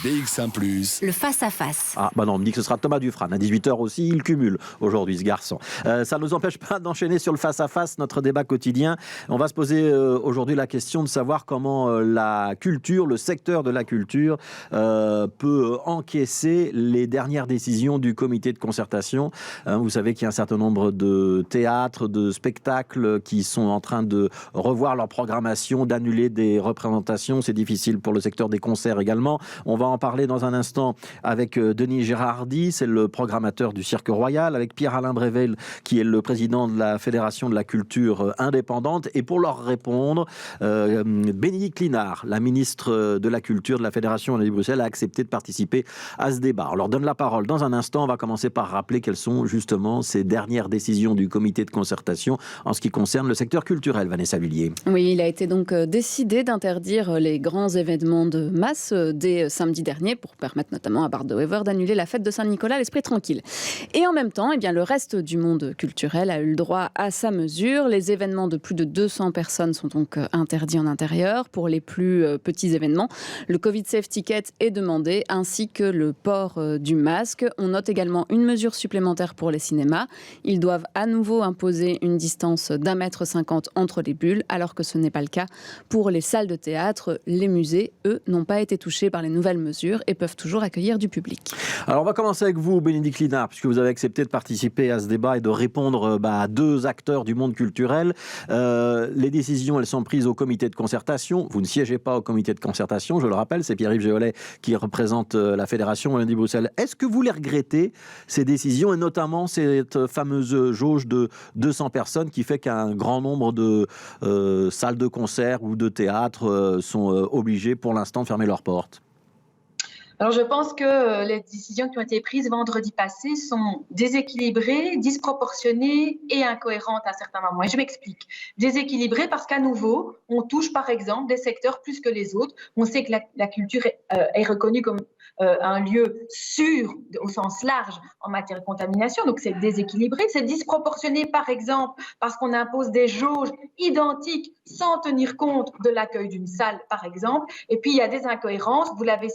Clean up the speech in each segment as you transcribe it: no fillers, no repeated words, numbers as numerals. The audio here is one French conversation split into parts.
BX1+. Le face-à-face. Ah, bah non, on me dit que ce sera Thomas Dufrane. À 18h aussi, il cumule aujourd'hui, ce garçon. Ça ne nous empêche pas d'enchaîner sur le face-à-face, notre débat quotidien. On va se poser aujourd'hui la question de savoir comment la culture, le secteur de la culture, peut encaisser les dernières décisions du comité de concertation. Vous savez qu'il y a un certain nombre de théâtres, de spectacles qui sont en train de revoir leur programmation, d'annuler des représentations. C'est difficile pour le secteur des concerts également. On va en parler dans un instant avec Denis Gérardi, c'est le programmateur du Cirque Royal, avec Pierre-Alain Brével, qui est le président de la Fédération de la culture indépendante. Et pour leur répondre, Bénédicte Linard, la ministre de la Culture de la Fédération Wallonie-Bruxelles, a accepté de participer à ce débat. On leur donne la parole dans un instant. On va commencer par rappeler quelles sont justement ces dernières décisions du comité de concertation en ce qui concerne le secteur culturel. Vanessa Lullier. Oui, il a été donc décidé d'interdire les grands événements de masse dès samedi dernier pour permettre notamment à Bart de Wever d'annuler la fête de Saint-Nicolas, l'esprit tranquille. Et en même temps, eh bien, le reste du monde culturel a eu le droit à sa mesure. Les événements de plus de 200 personnes sont donc interdits en intérieur. Pour les plus petits événements, le Covid Safe Ticket est demandé, ainsi que le port du masque. On note également une mesure supplémentaire pour les cinémas. Ils doivent à nouveau imposer une distance d'1,50 m entre les bulles, alors que ce n'est pas le cas pour les salles de théâtre. Les musées, eux, n'ont pas été touchés par les nouvelles mesures et peuvent toujours accueillir du public. Alors on va commencer avec vous, Bénédicte Linard, puisque vous avez accepté de participer à ce débat et de répondre à deux acteurs du monde culturel. Les décisions, elles sont prises au comité de concertation. Vous ne siégez pas au comité de concertation, je le rappelle, c'est Pierre-Yves Géolet qui représente la Fédération Wallonie-Bruxelles. Est-ce que vous les regrettez, ces décisions, et notamment cette fameuse jauge de 200 personnes qui fait qu'un grand nombre de salles de concert ou de théâtre sont obligées pour l'instant de fermer leurs portes? Alors, je pense que les décisions qui ont été prises vendredi passé sont déséquilibrées, disproportionnées et incohérentes à certains moments. Et je m'explique. Déséquilibrées parce qu'à nouveau, on touche par exemple des secteurs plus que les autres. On sait que la culture est reconnue comme un lieu sûr au sens large en matière de contamination. Donc, c'est déséquilibré. C'est disproportionné par exemple parce qu'on impose des jauges identiques sans tenir compte de l'accueil d'une salle par exemple. Et puis, il y a des incohérences. Vous l'avez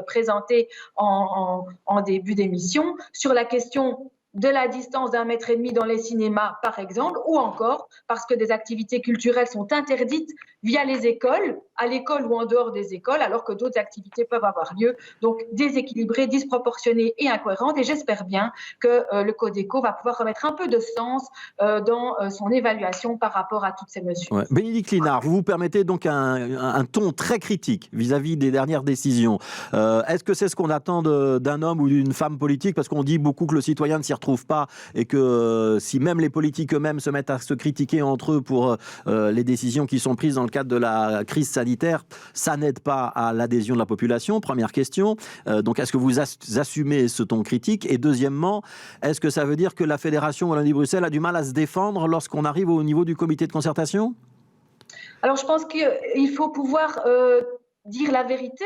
présenté en début d'émission sur la question de la distance d'1,5 m dans les cinémas, par exemple, ou encore parce que des activités culturelles sont interdites via les écoles, à l'école ou en dehors des écoles, alors que d'autres activités peuvent avoir lieu. Donc, déséquilibrées, disproportionnées et incohérentes. Et j'espère bien que le Codeco va pouvoir remettre un peu de sens dans son évaluation par rapport à toutes ces mesures. Ouais. Bénédicte Linard, vous vous permettez donc un ton très critique vis-à-vis des dernières décisions. Est-ce que c'est ce qu'on attend d'un homme ou d'une femme politique? Parce qu'on dit beaucoup que le citoyen ne s'y retrouve pas et que si même les politiques eux-mêmes se mettent à se critiquer entre eux pour les décisions qui sont prises dans le cadre de la crise sanitaire, ça n'aide pas à l'adhésion de la population. Première question. Donc, est-ce que vous assumez ce ton critique? Et deuxièmement, est-ce que ça veut dire que la Fédération Wallonie-Bruxelles a du mal à se défendre lorsqu'on arrive au niveau du comité de concertation? Alors, je pense qu'il faut pouvoir dire la vérité.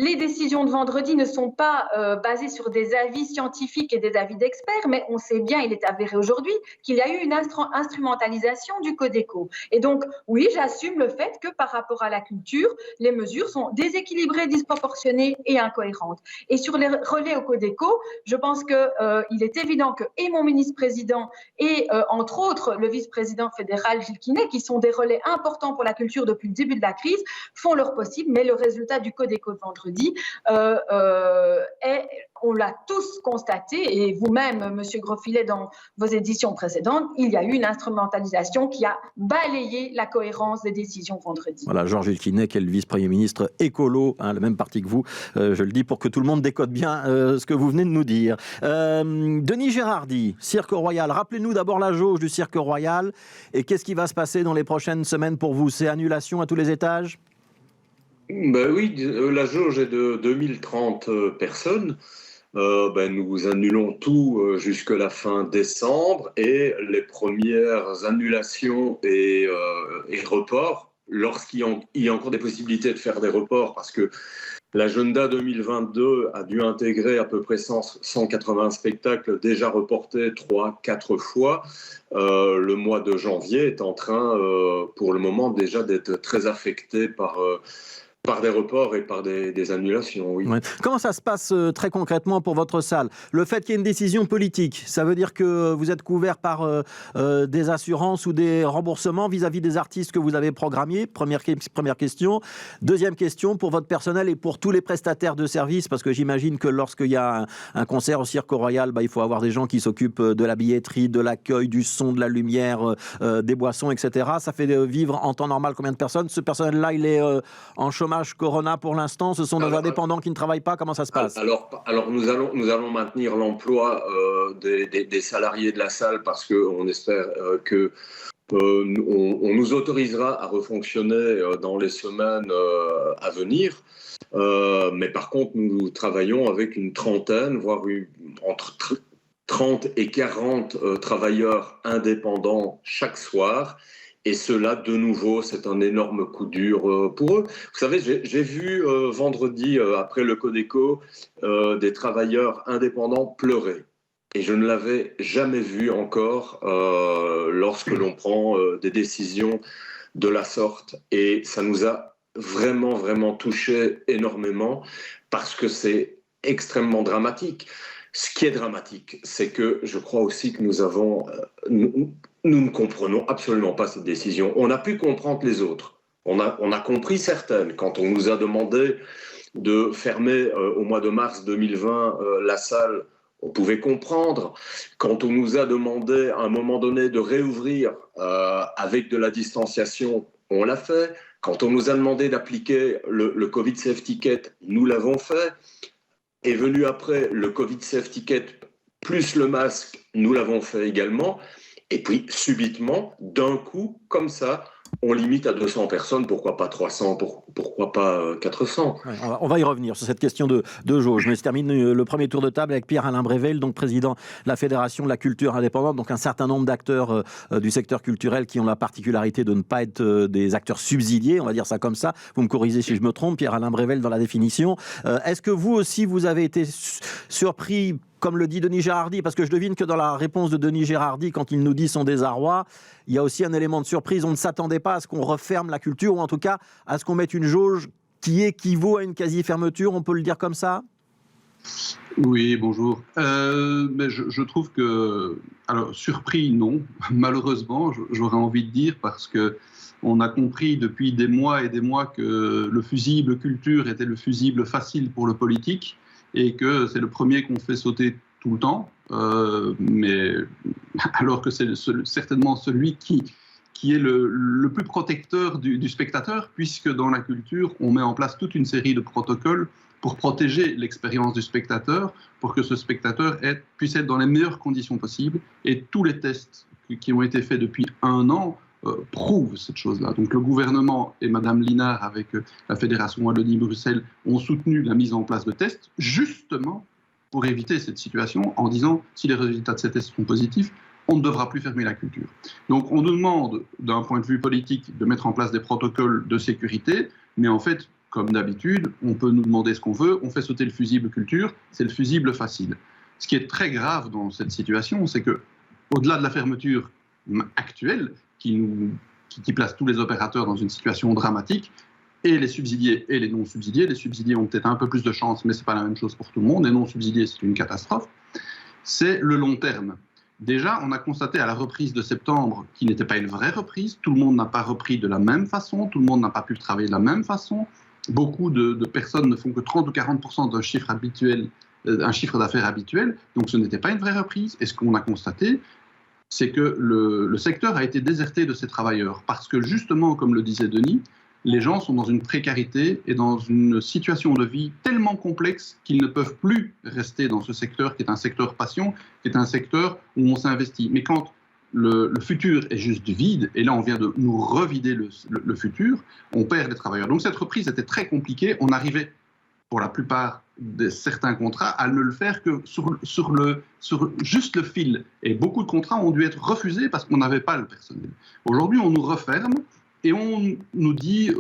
Les décisions de vendredi ne sont pas basées sur des avis scientifiques et des avis d'experts, mais on sait bien, il est avéré aujourd'hui, qu'il y a eu une instrumentalisation du Codeco. Et donc, oui, j'assume le fait que par rapport à la culture, les mesures sont déséquilibrées, disproportionnées et incohérentes. Et sur les relais au Codeco, je pense qu'il est évident que et mon ministre-président et entre autres le vice-président fédéral Gilles Quinet, qui sont des relais importants pour la culture depuis le début de la crise, font leur possible, mais le résultat du Codeco de vendredi on l'a tous constaté, et vous-même, Monsieur Grosfilet, dans vos éditions précédentes, il y a eu une instrumentalisation qui a balayé la cohérence des décisions vendredi. Voilà, Georges Quinet, qui est le vice-premier ministre écolo, le même parti que vous, je le dis pour que tout le monde décode bien ce que vous venez de nous dire. Denis Gérardi, Cirque Royal, rappelez-nous d'abord la jauge du Cirque Royal, et qu'est-ce qui va se passer dans les prochaines semaines pour vous? C'est annulation à tous les étages? Ben oui, la jauge est de 2030 personnes. Nous annulons tout jusqu'à la fin décembre, et les premières annulations et reports, lorsqu'il y a encore des possibilités de faire des reports, parce que l'agenda 2022 a dû intégrer à peu près 180 spectacles déjà reportés 3-4 fois. Le mois de janvier est en train, pour le moment, déjà d'être très affecté par par des reports et par des annulations, oui. Ouais. Comment ça se passe très concrètement pour votre salle? Le fait qu'il y ait une décision politique, ça veut dire que vous êtes couvert par des assurances ou des remboursements vis-à-vis des artistes que vous avez programmés? Première question. Deuxième question, pour votre personnel et pour tous les prestataires de services, parce que j'imagine que lorsqu'il y a un concert au Cirque Royal, il faut avoir des gens qui s'occupent de la billetterie, de l'accueil, du son, de la lumière, des boissons, etc. Ça fait vivre en temps normal combien de personnes? Ce personnel-là, il est en chômage Corona pour l'instant? Ce sont des indépendants qui ne travaillent pas? Comment ça se passe? Alors nous allons maintenir l'emploi des salariés de la salle parce qu'on espère que on nous autorisera à refonctionner dans les semaines à venir. Mais par contre, nous travaillons avec une trentaine, voire entre 30 et 40 travailleurs indépendants chaque soir. Et cela, de nouveau, c'est un énorme coup dur pour eux. Vous savez, j'ai vu vendredi, après le Codeco, des travailleurs indépendants pleurer. Et je ne l'avais jamais vu encore lorsque l'on prend des décisions de la sorte. Et ça nous a vraiment, vraiment touché énormément parce que c'est extrêmement dramatique. Ce qui est dramatique, c'est que je crois aussi que nous ne comprenons absolument pas cette décision. On a pu comprendre les autres. On a compris certaines. Quand on nous a demandé de fermer au mois de mars 2020 la salle, on pouvait comprendre. Quand on nous a demandé à un moment donné de réouvrir avec de la distanciation, on l'a fait. Quand on nous a demandé d'appliquer le Covid Safe Ticket, nous l'avons fait. Est venu après le Covid Safe Ticket plus le masque, nous l'avons fait également. Et puis, subitement, d'un coup, comme ça, on limite à 200 personnes. Pourquoi pas 300 ? Pourquoi pas 400 ? Ouais, on va y revenir sur cette question de jauge. Mais je termine le premier tour de table avec Pierre-Alain Brével, donc président de la Fédération de la culture indépendante. Donc un certain nombre d'acteurs du secteur culturel qui ont la particularité de ne pas être des acteurs subsidiés, on va dire ça comme ça. Vous me corrigez si je me trompe, Pierre-Alain Brével, dans la définition. Est-ce que vous aussi, vous avez été surpris, comme le dit Denis Gérardi, parce que je devine que dans la réponse de Denis Gérardi, quand il nous dit son désarroi, il y a aussi un élément de surprise. On ne s'attendait pas à ce qu'on referme la culture, ou en tout cas à ce qu'on mette une jauge qui équivaut à une quasi-fermeture, on peut le dire comme ça ? Oui, bonjour. Mais je trouve que... Alors, surpris, non. Malheureusement, j'aurais envie de dire, parce qu'on a compris depuis des mois et des mois que le fusible culture était le fusible facile pour le politique, et que c'est le premier qu'on fait sauter tout le temps, mais alors que c'est certainement celui qui est le plus protecteur du spectateur, puisque dans la culture, on met en place toute une série de protocoles pour protéger l'expérience du spectateur, pour que ce spectateur puisse être dans les meilleures conditions possibles, et tous les tests qui ont été faits depuis 1 an prouve cette chose-là. Donc le gouvernement et Madame Linard, avec la Fédération Wallonie-Bruxelles, ont soutenu la mise en place de tests, justement pour éviter cette situation, en disant si les résultats de ces tests sont positifs, on ne devra plus fermer la culture. Donc on nous demande, d'un point de vue politique, de mettre en place des protocoles de sécurité, mais en fait, comme d'habitude, on peut nous demander ce qu'on veut, on fait sauter le fusible culture, c'est le fusible facile. Ce qui est très grave dans cette situation, c'est que, au-delà de la fermeture actuelle, qui place tous les opérateurs dans une situation dramatique, et les subsidiés et les non-subsidiés. Les subsidiés ont peut-être un peu plus de chance, mais ce n'est pas la même chose pour tout le monde. Les non-subsidiés, c'est une catastrophe. C'est le long terme. Déjà, on a constaté à la reprise de septembre qui n'était pas une vraie reprise. Tout le monde n'a pas repris de la même façon, tout le monde n'a pas pu travailler de la même façon. Beaucoup de personnes ne font que 30 ou 40% d'un chiffre habituel, un chiffre d'affaires habituel, donc ce n'était pas une vraie reprise. Et ce qu'on a constaté, c'est que le secteur a été déserté de ses travailleurs, parce que justement, comme le disait Denis, les gens sont dans une précarité et dans une situation de vie tellement complexe qu'ils ne peuvent plus rester dans ce secteur qui est un secteur passion, qui est un secteur où on s'investit. Mais quand le futur est juste vide, et là on vient de nous revider le futur, on perd des travailleurs. Donc cette reprise était très compliquée, on arrivait pour la plupart de certains contrats à ne le faire que sur juste le fil. Et beaucoup de contrats ont dû être refusés parce qu'on n'avait pas le personnel. Aujourd'hui, on nous referme et on nous dit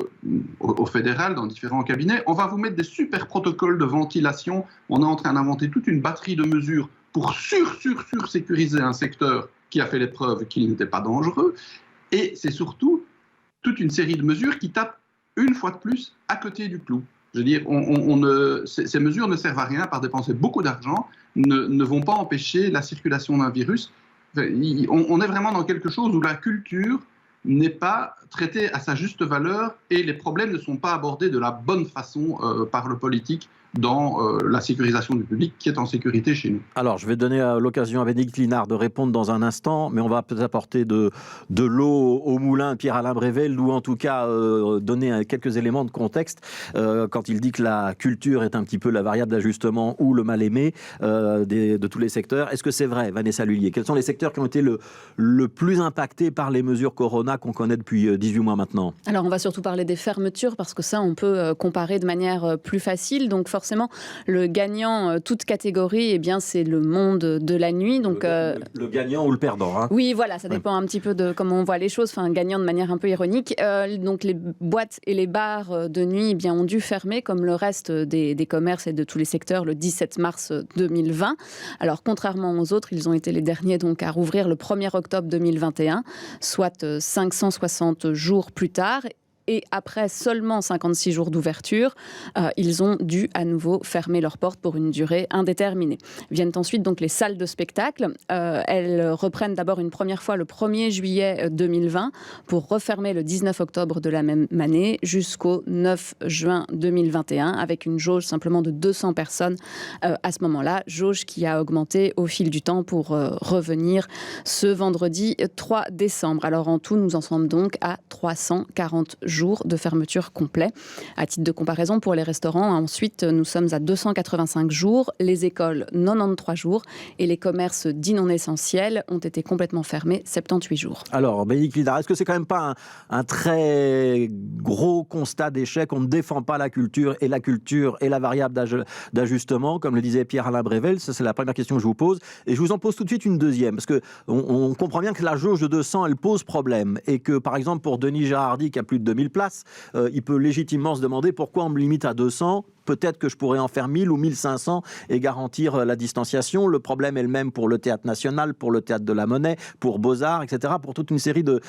au fédéral, dans différents cabinets, on va vous mettre des super protocoles de ventilation. On est en train d'inventer toute une batterie de mesures pour sécuriser un secteur qui a fait les preuves qu'il n'était pas dangereux. Et c'est surtout toute une série de mesures qui tapent une fois de plus, à côté du clou. Je veux dire, ces mesures ne servent à rien par dépenser beaucoup d'argent, ne vont pas empêcher la circulation d'un virus. On est vraiment dans quelque chose où la culture n'est pas traitée à sa juste valeur et les problèmes ne sont pas abordés de la bonne façon par le politique dans la sécurisation du public qui est en sécurité chez nous. Alors, je vais donner l'occasion à Bénédicte Linard de répondre dans un instant, mais on va peut-être apporter de l'eau au moulin de Pierre-Alain Brével, ou en tout cas donner quelques éléments de contexte quand il dit que la culture est un petit peu la variable d'ajustement ou le mal-aimé de tous les secteurs. Est-ce que c'est vrai, Vanessa Lullier? Quels sont les secteurs qui ont été le plus impactés par les mesures Corona qu'on connaît depuis 18 mois maintenant? Alors, on va surtout parler des fermetures, parce que ça, on peut comparer de manière plus facile. Donc, forcément, le gagnant, toute catégorie, eh bien, c'est le monde de la nuit. Donc, le gagnant ou le perdant, hein. Oui, voilà, ça dépend un petit peu de comment on voit les choses. Enfin, gagnant de manière un peu ironique. Donc, les boîtes et les bars de nuit, eh bien, ont dû fermer, comme le reste des commerces et de tous les secteurs, le 17 mars 2020. Alors, contrairement aux autres, ils ont été les derniers donc, à rouvrir le 1er octobre 2021, soit 560 jours plus tard. Et après seulement 56 jours d'ouverture, ils ont dû à nouveau fermer leurs portes pour une durée indéterminée. Viennent ensuite donc les salles de spectacle. Elles reprennent d'abord une première fois le 1er juillet 2020 pour refermer le 19 octobre de la même année jusqu'au 9 juin 2021 avec une jauge simplement de 200 personnes à ce moment-là. Jauge qui a augmenté au fil du temps pour revenir ce vendredi 3 décembre. Alors en tout, nous en sommes donc à 340 jours de fermeture complet. À titre de comparaison, pour les restaurants, ensuite, nous sommes à 285 jours, les écoles 93 jours et les commerces dits non essentiels ont été complètement fermés 78 jours. Alors, Bénédicte Linard, est-ce que c'est quand même pas un très gros constat d'échec? On ne défend pas la culture est la variable d'ajustement, comme le disait Pierre-Alain Brével. Ça, c'est la première question que je vous pose. Et je vous en pose tout de suite une deuxième, parce qu'on comprend bien que la jauge de 200, elle pose problème. Et que, par exemple, pour Denis Gérardi, qui a plus de 2000 places, il peut légitimement se demander pourquoi on me limite à 200. Peut-être que je pourrais en faire 1000 ou 1500 et garantir la distanciation. Le problème est le même pour le Théâtre National, pour le Théâtre de la Monnaie, pour Beaux-Arts, etc. Pour toute une série de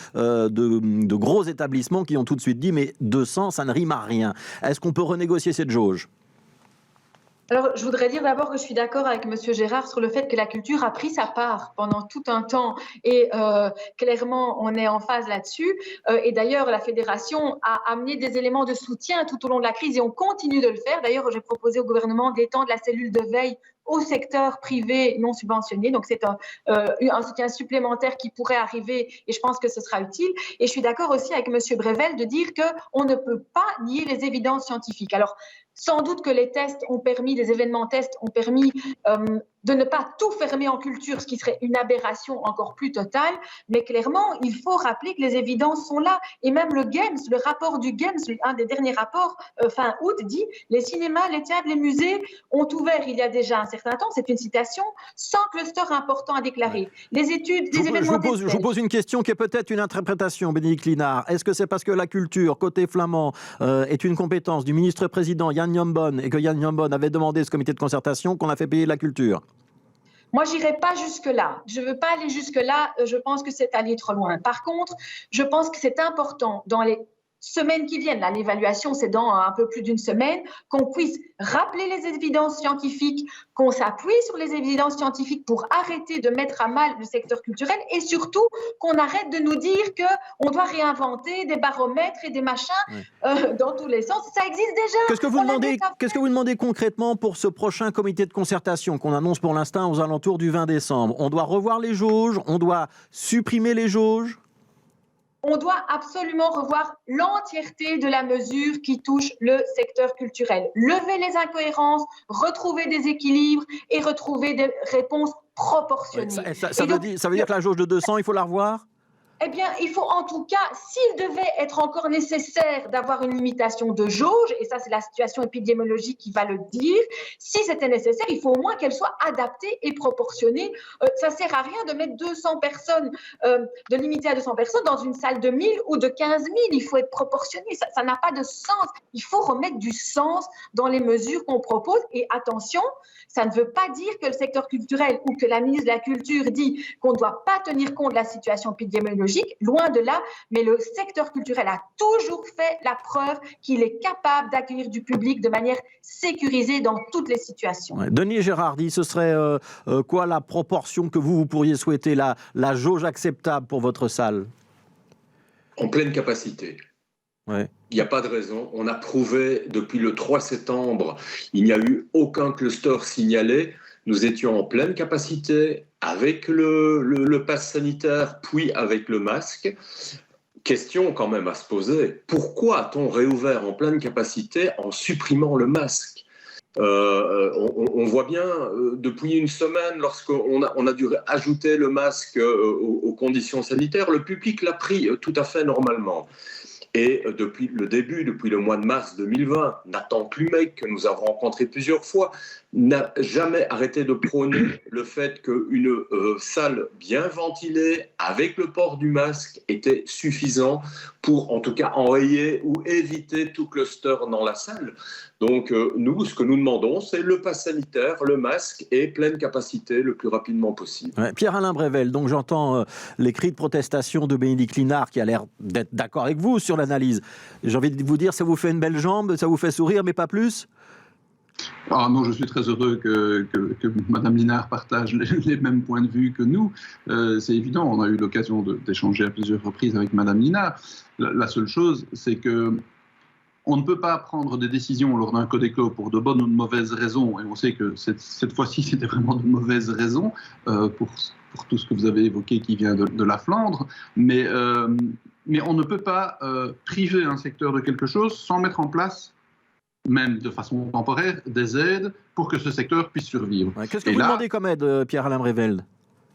gros établissements qui ont tout de suite dit « mais 200, ça ne rime à rien ». Est-ce qu'on peut renégocier cette jauge ? Alors, je voudrais dire d'abord que je suis d'accord avec M. Gérard sur le fait que la culture a pris sa part pendant tout un temps et clairement, on est en phase là-dessus. Et d'ailleurs, la Fédération a amené des éléments de soutien tout au long de la crise et on continue de le faire. D'ailleurs, j'ai proposé au gouvernement d'étendre la cellule de veille au secteur privé non subventionné. Donc, c'est un soutien supplémentaire qui pourrait arriver et je pense que ce sera utile. Et je suis d'accord aussi avec M. Brével de dire qu'on ne peut pas nier les évidences scientifiques. Alors, sans doute que les tests ont permis, les événements tests ont permis de ne pas tout fermer en culture, ce qui serait une aberration encore plus totale. Mais clairement, il faut rappeler que les évidences sont là. Et même le GAMES, le rapport du GAMES, un des derniers rapports fin août, dit « Les cinémas, les théâtres, les musées ont ouvert il y a déjà un certain temps ». C'est une citation, sans cluster important à déclarer. Les études, des événements... Je vous pose une question qui est peut-être une interprétation, Bénédicte Linard. Est-ce que c'est parce que la culture, côté flamand, est une compétence du ministre-président Jan Nyombon et que Jan Nyombon avait demandé ce comité de concertation qu'on a fait payer la culture? Moi, je n'irai pas jusque-là. Je ne veux pas aller jusque-là. Je pense que c'est aller trop loin. Par contre, je pense que c'est important dans les semaines qui viennent, là, l'évaluation c'est dans un peu plus d'une semaine, qu'on puisse rappeler les évidences scientifiques, qu'on s'appuie sur les évidences scientifiques pour arrêter de mettre à mal le secteur culturel et surtout qu'on arrête de nous dire qu'on doit réinventer des baromètres et des machins dans tous les sens. Ça existe déjà. Qu'est-ce que vous demandez concrètement pour ce prochain comité de concertation qu'on annonce pour l'instant aux alentours du 20 décembre? On doit revoir les jauges? On doit supprimer les jauges? On doit absolument revoir l'entièreté de la mesure qui touche le secteur culturel. Lever les incohérences, retrouver des équilibres et retrouver des réponses proportionnées. Ça veut dire que la jauge de 200, il faut la revoir ? Eh bien, il faut en tout cas, s'il devait être encore nécessaire d'avoir une limitation de jauge, et ça c'est la situation épidémiologique qui va le dire, si c'était nécessaire, il faut au moins qu'elle soit adaptée et proportionnée. Ça ne sert à rien de mettre 200 personnes, de limiter à 200 personnes dans une salle de 1000 ou de 15 000. Il faut être proportionné, ça n'a pas de sens. Il faut remettre du sens dans les mesures qu'on propose. Et attention, ça ne veut pas dire que le secteur culturel ou que la ministre de la Culture dit qu'on ne doit pas tenir compte de la situation épidémiologique. idéologique, loin de là, mais le secteur culturel a toujours fait la preuve qu'il est capable d'accueillir du public de manière sécurisée dans toutes les situations. Ouais. Denis Gérardi, ce serait quoi la proportion que vous pourriez souhaiter, la jauge acceptable pour votre salle? En pleine capacité. Ouais. Il n'y a pas de raison. On a prouvé depuis le 3 septembre, il n'y a eu aucun cluster signalé. Nous étions en pleine capacité avec le pass sanitaire, puis avec le masque. Question quand même à se poser. Pourquoi a-t-on réouvert en pleine capacité en supprimant le masque ? On voit bien depuis une semaine, lorsqu'on a dû ajouter le masque aux conditions sanitaires, le public l'a pris tout à fait normalement. Et depuis le début, depuis le mois de mars 2020, Nathan Plumet, que nous avons rencontré plusieurs fois, n'a jamais arrêté de prôner le fait qu'une salle bien ventilée, avec le port du masque, était suffisant pour en tout cas enrayer ou éviter tout cluster dans la salle. Donc nous, ce que nous demandons, c'est le pass sanitaire, le masque et pleine capacité le plus rapidement possible. Ouais, Pierre-Alain Brével, donc j'entends les cris de protestation de Bénédicte Linard qui a l'air d'être d'accord avec vous sur l'analyse. J'ai envie de vous dire, ça vous fait une belle jambe, ça vous fait sourire, mais pas plus ? Ah non, je suis très heureux que Mme Linard partage les mêmes points de vue que nous. C'est évident, on a eu l'occasion d'échanger à plusieurs reprises avec Mme Linard. La seule chose, c'est que on ne peut pas prendre des décisions lors d'un Codeco pour de bonnes ou de mauvaises raisons, et on sait que cette fois-ci c'était vraiment de mauvaises raisons pour tout ce que vous avez évoqué qui vient de la Flandre, mais on ne peut pas priver un secteur de quelque chose sans mettre en place, même de façon temporaire, des aides pour que ce secteur puisse survivre. Ouais, qu'est-ce que vous demandez comme aide, Pierre-Alain Brével ?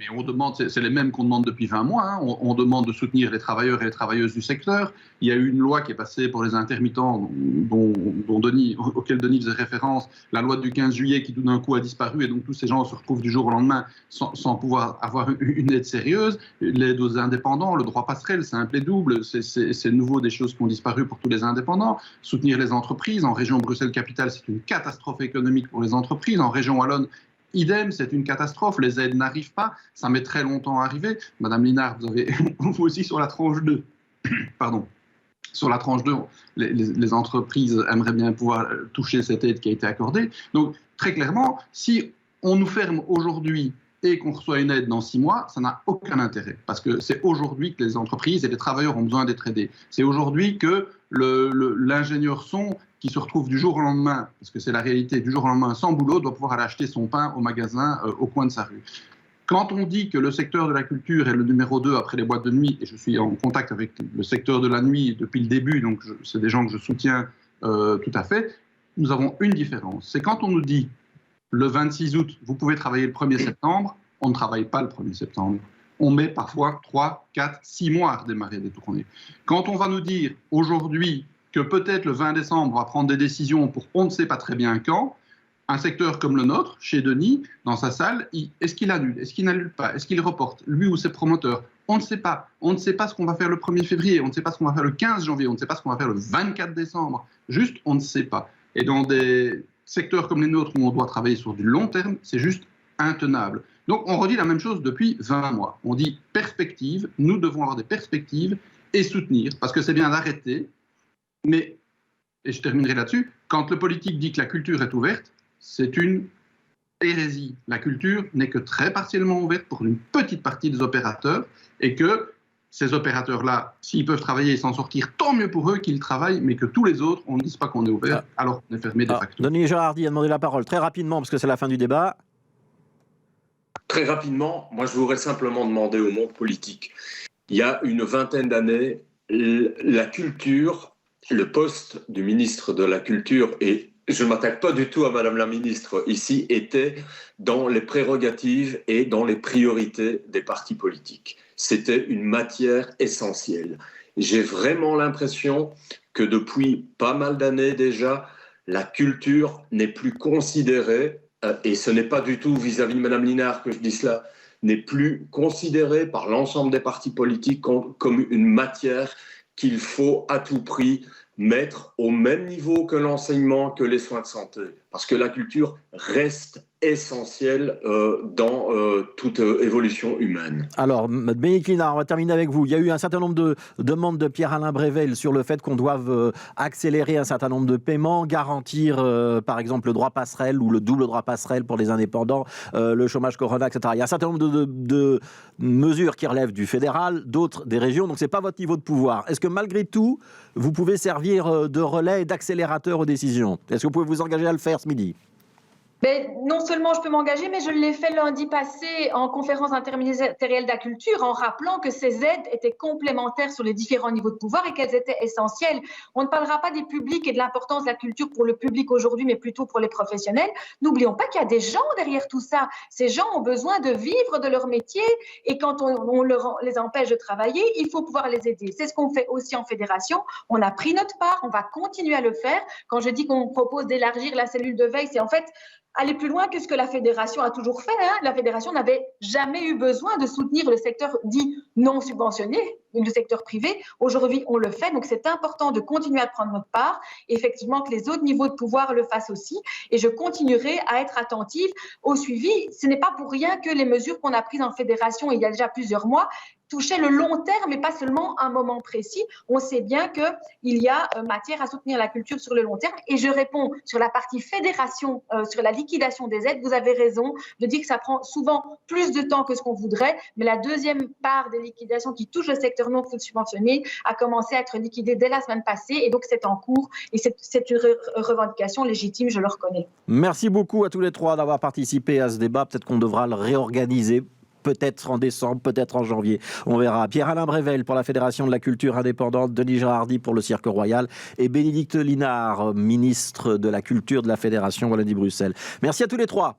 Mais on demande, c'est les mêmes qu'on demande depuis 20 mois, hein. On demande de soutenir les travailleurs et les travailleuses du secteur. Il y a eu une loi qui est passée pour les intermittents auquel Denis faisait référence, la loi du 15 juillet qui tout d'un coup a disparu et donc tous ces gens se retrouvent du jour au lendemain sans pouvoir avoir une aide sérieuse. L'aide aux indépendants, le droit passerelle, simple et double, c'est nouveau des choses qui ont disparu pour tous les indépendants. Soutenir les entreprises, en région Bruxelles-Capitale, c'est une catastrophe économique pour les entreprises. En région Wallonne, idem, c'est une catastrophe, les aides n'arrivent pas, ça met très longtemps à arriver. Madame Linard, vous avez vous aussi sur la tranche 2, pardon, sur la tranche 2, les entreprises aimeraient bien pouvoir toucher cette aide qui a été accordée. Donc, très clairement, si on nous ferme aujourd'hui et qu'on reçoit une aide dans 6 mois, ça n'a aucun intérêt. Parce que c'est aujourd'hui que les entreprises et les travailleurs ont besoin d'être aidés. C'est aujourd'hui que l'ingénieur son qui se retrouve du jour au lendemain, parce que c'est la réalité, du jour au lendemain sans boulot, doit pouvoir aller acheter son pain au magasin au coin de sa rue. Quand on dit que le secteur de la culture est le numéro 2 après les boîtes de nuit, et je suis en contact avec le secteur de la nuit depuis le début, donc c'est des gens que je soutiens tout à fait, nous avons une différence. C'est quand on nous dit le 26 août, vous pouvez travailler le 1er septembre, on ne travaille pas le 1er septembre. On met parfois 3, 4, 6 mois à redémarrer des tournées. Quand on va nous dire aujourd'hui que peut-être le 20 décembre, on va prendre des décisions pour on ne sait pas très bien quand, un secteur comme le nôtre, chez Denis, dans sa salle, est-ce qu'il annule? Est-ce qu'il n'annule pas? Est-ce qu'il reporte? Lui ou ses promoteurs? On ne sait pas. On ne sait pas ce qu'on va faire le 1er février, on ne sait pas ce qu'on va faire le 15 janvier, on ne sait pas ce qu'on va faire le 24 décembre. Juste, on ne sait pas. Et dans des secteurs comme les nôtres où on doit travailler sur du long terme, c'est juste intenable. Donc on redit la même chose depuis 20 mois. On dit perspective, nous devons avoir des perspectives et soutenir, parce que c'est bien d'arrêter, mais, et je terminerai là-dessus, quand le politique dit que la culture est ouverte, c'est une hérésie. La culture n'est que très partiellement ouverte pour une petite partie des opérateurs, et que ces opérateurs-là, s'ils peuvent travailler et s'en sortir, tant mieux pour eux qu'ils travaillent, mais que tous les autres, on ne dise pas qu'on est ouvert, alors qu'on est fermé de facto. Denis Gérardi a demandé la parole très rapidement, parce que c'est la fin du débat. Très rapidement, moi je voudrais simplement demander au monde politique. Il y a une vingtaine d'années, la culture, le poste du ministre de la Culture, et je ne m'attaque pas du tout à Madame la ministre ici, était dans les prérogatives et dans les priorités des partis politiques. C'était une matière essentielle. J'ai vraiment l'impression que depuis pas mal d'années déjà, la culture n'est plus considérée, et ce n'est pas du tout vis-à-vis de Madame Linard que je dis cela, n'est plus considérée par l'ensemble des partis politiques comme une matière qu'il faut à tout prix mettre au même niveau que l'enseignement, que les soins de santé. Parce que la culture reste essentiel dans toute évolution humaine. Alors, Bénédicte Linard, on va terminer avec vous. Il y a eu un certain nombre de demandes de Pierre-Alain Brével sur le fait qu'on doive accélérer un certain nombre de paiements, garantir par exemple le droit passerelle ou le double droit passerelle pour les indépendants, le chômage corona, etc. Il y a un certain nombre de mesures qui relèvent du fédéral, d'autres des régions, donc ce n'est pas votre niveau de pouvoir. Est-ce que malgré tout, vous pouvez servir de relais et d'accélérateur aux décisions? Est-ce que vous pouvez vous engager à le faire ce midi? Non seulement je peux m'engager, mais je l'ai fait lundi passé en conférence interministérielle de la culture en rappelant que ces aides étaient complémentaires sur les différents niveaux de pouvoir et qu'elles étaient essentielles. On ne parlera pas des publics et de l'importance de la culture pour le public aujourd'hui, mais plutôt pour les professionnels. N'oublions pas qu'il y a des gens derrière tout ça. Ces gens ont besoin de vivre de leur métier et quand on les empêche de travailler, il faut pouvoir les aider. C'est ce qu'on fait aussi en fédération. On a pris notre part, on va continuer à le faire. Quand je dis qu'on propose d'élargir la cellule de veille, c'est en fait aller plus loin que ce que la fédération a toujours fait. La fédération n'avait jamais eu besoin de soutenir le secteur dit non subventionné, le secteur privé. Aujourd'hui, on le fait. Donc, c'est important de continuer à prendre notre part. Effectivement, que les autres niveaux de pouvoir le fassent aussi. Et je continuerai à être attentive au suivi. Ce n'est pas pour rien que les mesures qu'on a prises en fédération il y a déjà plusieurs mois touchaient le long terme et pas seulement un moment précis. On sait bien qu'il y a matière à soutenir la culture sur le long terme. Et je réponds sur la partie fédération, sur la liquidation des aides. Vous avez raison de dire que ça prend souvent plus de temps que ce qu'on voudrait. Mais la deuxième part des liquidations qui touche le secteur non subventionné a commencé à être liquidée dès la semaine passée. Et donc, c'est en cours. Et c'est une revendication légitime, je le reconnais. Merci beaucoup à tous les trois d'avoir participé à ce débat. Peut-être qu'on devra le réorganiser. Peut-être en décembre, peut-être en janvier. On verra. Pierre-Alain Brével pour la Fédération de la culture indépendante, Denis Girardi pour le Cirque Royal et Bénédicte Linard, ministre de la Culture de la Fédération Wallonie-Bruxelles. Merci à tous les trois.